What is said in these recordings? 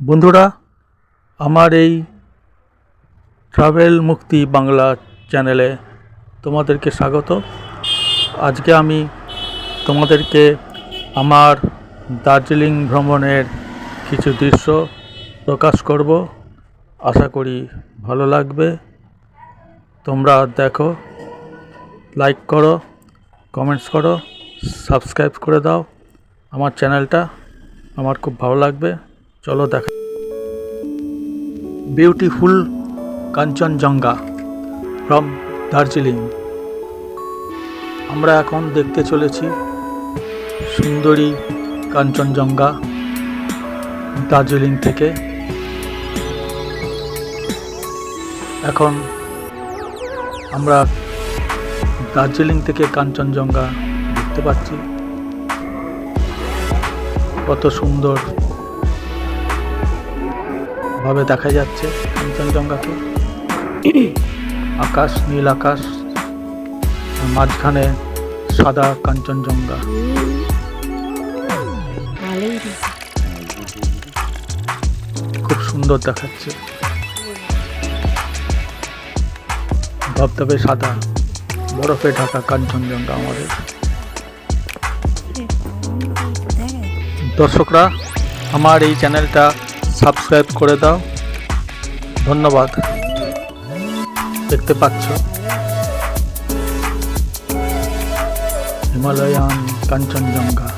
বন্ধুরা, আমার এই ট্রাভেল মুক্তি বাংলা চ্যানেলে তোমাদেরকে স্বাগত। আজকে আমি তোমাদেরকে আমার দার্জিলিং ভ্রমণের কিছু দৃশ্য প্রকাশ করব। আশা করি ভালো লাগবে। তোমরা দেখো, লাইক করো, কমেন্টস করো, সাবস্ক্রাইব করে দাও আমার চ্যানেলটা। আমার খুব ভালো লাগবে। চলো দেখা। Beautiful Kanchenjunga from Darjeeling. আমরা এখন দেখতে চলেছি সুন্দরী কাঞ্চনজঙ্ঘা দার্জিলিং থেকে। এখন আমরা দার্জিলিং থেকে কাঞ্চনজঙ্ঘা দেখতে পাচ্ছি। কত সুন্দর ভাবে দেখা যাচ্ছে কাঞ্চনজঙ্ঘাকে। আকাশ, নীল আকাশ, মাঝখানে সাদা কাঞ্চনজঙ্ঘা। খুব সুন্দর দেখাচ্ছে। ধবধবে সাদা বরফে ঢাকা কাঞ্চনজঙ্ঘা আমাদের। দর্শকরা, আমার এই চ্যানেলটা সাবস্ক্রাইব করে দাও। ধন্যবাদ। দেখতে পাচ্ছ হিমালয়ান কাঞ্চনজঙ্ঘা।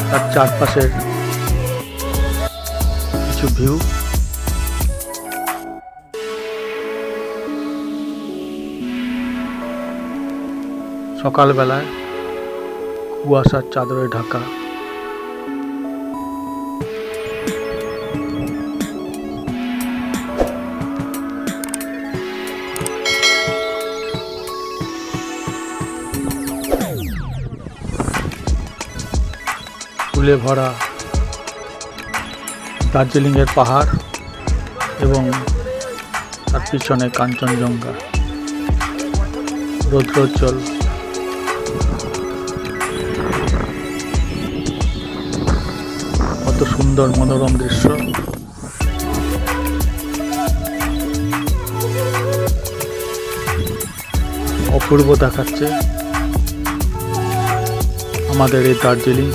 তার চারপাশের কিছু ভিউ। সকালবেলায় কুয়াশার চাদরে ঢাকা। ফুলে ভরা দার্জিলিংয়ের পাহাড় এবং তার পিছনে কাঞ্চনজঙ্ঘা রৌদ্রোজ্জ্বল। কত সুন্দর মনোরম দৃশ্য। অপূর্ব দেখাচ্ছে আমাদের এই দার্জিলিং।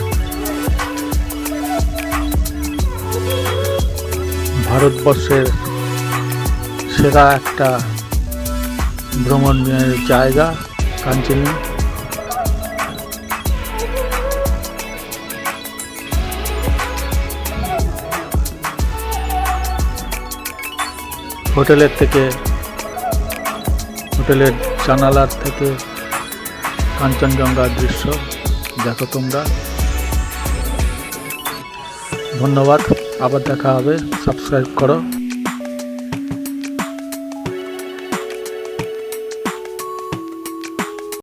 ভারতবর্ষের সেরা একটা ভ্রমণের জায়গা দার্জিলিং। হোটেলের জানালার থেকে কাঞ্চনজঙ্ঘার দৃশ্য দেখো তোমরা। ধন্যবাদ। আবার দেখা হবে। সাবস্ক্রাইব করো।